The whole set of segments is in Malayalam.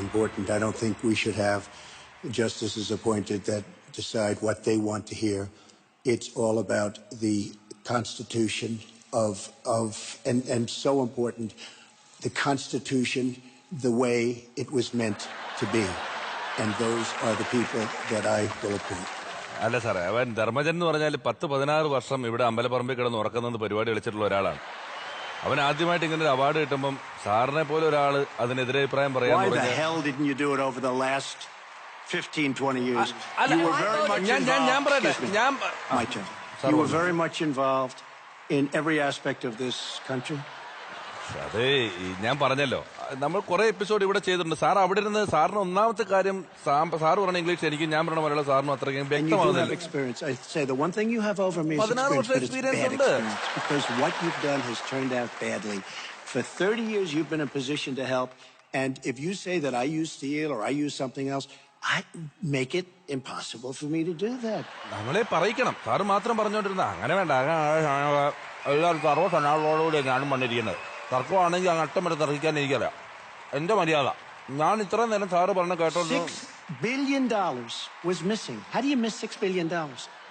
important. I don't think we should have justices appointed that decide what they want to hear. It's all about the Constitution and so important, the Constitution, the way it was meant to be. And those are the people that I will appoint. അല്ല സാറേ, അവൻ ധർമ്മജൻ എന്ന് പറഞ്ഞാൽ 10-16 വർഷം ഇവിടെ അമ്പലപ്പറമ്പിൽ കിടന്ന് ഉറക്കുന്ന പരിപാടി കളിച്ചിട്ടുള്ള ഒരാളാണ്. അവൻ ആദ്യമായിട്ട് ഇങ്ങനെ ഒരു അവാർഡ് കിട്ടുമ്പം സാറിനെ പോലെ ഒരാള് അതിനെതിരെ അഭിപ്രായം പറയാൻ Why the hell didn't you do it over the last 15-20 years? You were very much involved. You were very much involved in every aspect of this country. അതെ, ഞാൻ പറഞ്ഞല്ലോ, നമ്മൾ കുറെ എപ്പിസോഡ് ഇവിടെ ചെയ്തിട്ടുണ്ട്. സാർ അവിടെ ഇരുന്ന് സാറിന് ഒന്നാമത്തെ കാര്യം സാറ് പറഞ്ഞ ഇംഗ്ലീഷ് എനിക്ക് ഞാൻ പറഞ്ഞ മലയാളം സാറിനും അത്രയ്ക്കും വ്യക്തമാകുന്നില്ല. 16 വർഷം എക്സ്പീരിയൻസ് ഉണ്ട്. Because what you've done has turned out badly. For 30 years you've been in a position to help, and if you say that I use steel or I use something else, I make it impossible for me to do that. നമ്മളെ പറയിക്കണം. സാറ് മാത്രം പറഞ്ഞോണ്ടിരുന്ന അങ്ങനെ വേണ്ട. എല്ലാവരും സർവ്വസന്നാളോടുകൂടി ഞാനും വന്നിരിക്കുന്നത്. തർക്കമാണെങ്കിൽ അട്ടം വരെ തർക്കിക്കാൻ എനിക്കറിയാം. എന്റെ മര്യാദ. ഞാൻ ഇത്ര നേരം സാറ് പറഞ്ഞ കേട്ടോ. $6 billion was missing. How do you miss $6 billion?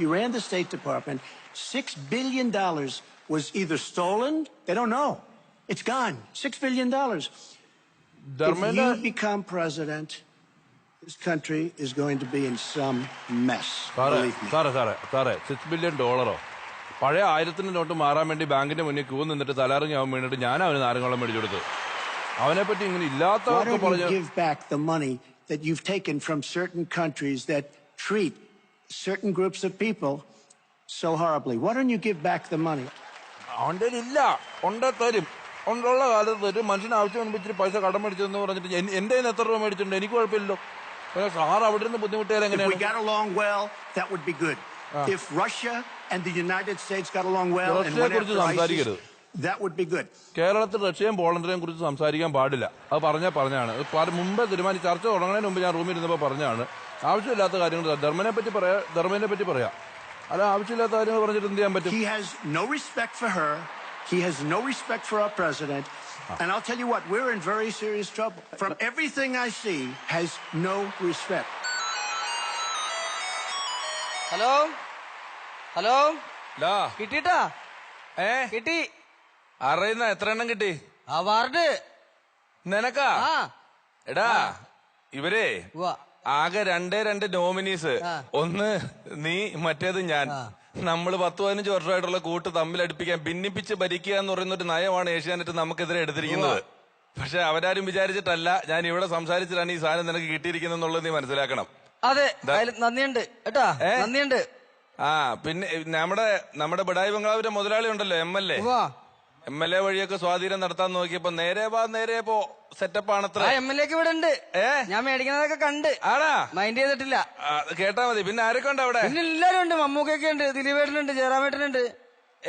You ran the State Department. $6 billion was either stolen. They don't know. It's gone. $6 billion. If you become president, this country is going to be in some mess. സാറേ $6 billion. പഴയ 1000 നോട്ട് മാറാൻ വേണ്ടി ബാങ്കിന്റെ മുന്നിൽ ക്യൂ നിന്നിട്ട് തലറിഞ്ഞ് അവൻ വീണിട്ട് ഞാൻ അവന് നാരങ്ങളും മേടിച്ചു കൊടുത്തു. അവനെ പറ്റി ഇങ്ങനെ ഇല്ലാത്തതൊക്കെ പറഞ്ഞു. Give back the money that you've taken from certain countries that treat certain groups of people so horribly. Why don't you give back the money? അവന്റെ ഇല്ല, കൊണ്ടേ തരും. കൊണ്ടുള്ള കാലത്ത് തരും. മനുഷ്യന് ആവശ്യം അനുഭവിച്ചിട്ട് പൈസ കടം മേടിച്ചെന്ന് പറഞ്ഞിട്ട് എന്റെ കയ്യിൽ എത്ര രൂപ മേടിച്ചിട്ടുണ്ട്? എനിക്ക് കുഴപ്പമില്ലല്ലോ. സാർ അവിടെ നിന്ന് ബുദ്ധിമുട്ടിയാൽ എങ്ങനെയാണ്? If we got along well, that would be good. If Russia and the United States got along well and went after ISIS, that would be good. കേരളത്തിൽ റഷ്യയും പോളണ്ടിനെയും കുറിച്ച് സംസാരിക്കാൻ പാടില്ല. അത് പറഞ്ഞാണ്. മുമ്പേ തീരുമാനിച്ച് ചർച്ച തുടങ്ങുന്നതിന് മുമ്പ് ഞാൻ റൂമിൽ ഇരുന്നപ്പോൾ പറഞ്ഞാണ്. ആവശ്യമില്ലാത്ത കാര്യങ്ങൾ ധർമ്മനെ പറ്റി പറയാം. അല്ല, ആവശ്യമില്ലാത്ത കാര്യങ്ങൾ പറഞ്ഞിട്ട് എന്ത് ചെയ്യാൻ പറ്റും? He has no respect for her. He has no respect for our president. And I'll tell you what, we're in very serious trouble. From everything I see, has no respect. Hello കിട്ടിട്ടാ? കിട്ടി. അറിയുന്ന എത്ര എണ്ണം കിട്ടി? അവാർഡ് നിനക്കാ? എടാ, ഇവരെ ആകെ 2 നോമിനീസ്. ഒന്ന് നീ, മറ്റേത് ഞാൻ. നമ്മൾ 10-15 വർഷമായിട്ടുള്ള കൂട്ട് തമ്മിലടുപ്പിക്കാൻ, ഭിന്നിപ്പിച്ച് ഭരിക്കുക എന്ന് പറയുന്ന ഒരു നയമാണ് ഏഷ്യാനെറ്റ് നമുക്കെതിരെ എടുത്തിരിക്കുന്നത്. പക്ഷെ അവരാരും വിചാരിച്ചിട്ടല്ല ഞാൻ ഇവിടെ സംസാരിച്ചിട്ടാണ് ഈ സാധനം നിനക്ക് കിട്ടിയിരിക്കുന്നുള്ളത് നീ മനസ്സിലാക്കണം. അതെ, നന്ദിയുണ്ട് കേട്ടാ, നന്ദിയുണ്ട്. പിന്നെ നമ്മുടെ ബഡായി ബംഗ്ലാവിന്റെ മുതലാളി ഉണ്ടല്ലോ, MLA വഴിയൊക്കെ സ്വാധീനം നടത്താൻ നോക്കിയപ്പോ നേരെ പോ സെറ്റപ്പ് ആണത്ര. MLA ഇവിടെ ഉണ്ട്. ഞാൻ മേടിക്കുന്നതൊക്കെ കണ്ട്. ആടാ, മൈൻഡ് ചെയ്തിട്ടില്ല. കേട്ടാ മതി. പിന്നെ ആരൊക്കെ ഉണ്ട് അവിടെ? പിന്നെ എല്ലാരും ഉണ്ട്. മമ്മൂക്കൊക്കെ ഉണ്ട്, ദിലീപേട്ടനുണ്ട്, ജയറാമേട്ടനുണ്ട്,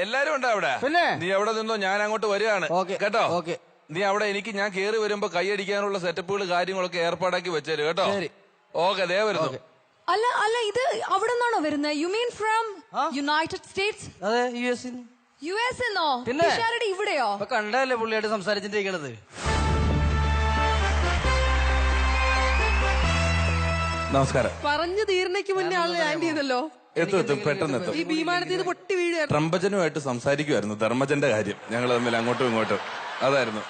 എല്ലാരും ഉണ്ട് അവിടെ. പിന്നെ നീ എവിടെ നിന്നോ, ഞാൻ അങ്ങോട്ട് വരികയാണ് കേട്ടോ. നീ അവിടെ ഞാൻ കേറി വരുമ്പോ കൈയടിക്കാനുള്ള സെറ്റപ്പുകൾ കാര്യങ്ങളൊക്കെ ഏർപ്പാടാക്കി വെച്ചേര് കേട്ടോ. ഓക്കെ, ദേ വരുന്നു. അല്ല, ഇത് അവിടെ നിന്നാണോ വരുന്നത്? You mean from United States? അതെ, US എന്നോ? പിന്നെ ഇവിടെയോ? കണ്ടല്ലേ പുള്ളിയായിട്ട് സംസാരിച്ചിട്ടിരിക്കണത്. നമസ്കാരം. പറഞ്ഞു തീർന്നേക്ക് മുന്നേ ആള് ലാൻഡ് ചെയ്തല്ലോ. എത്തും, പെട്ടെന്ന് എത്തും. ഈ വിമാനത്തിൽ പൊട്ടി വീഴുക. ട്രംപജനുമായിട്ട് സംസാരിക്കുമായിരുന്നു ധർമ്മജന്റെ കാര്യം. ഞങ്ങൾ തമ്മിൽ അങ്ങോട്ടും ഇങ്ങോട്ടും അതായിരുന്നു.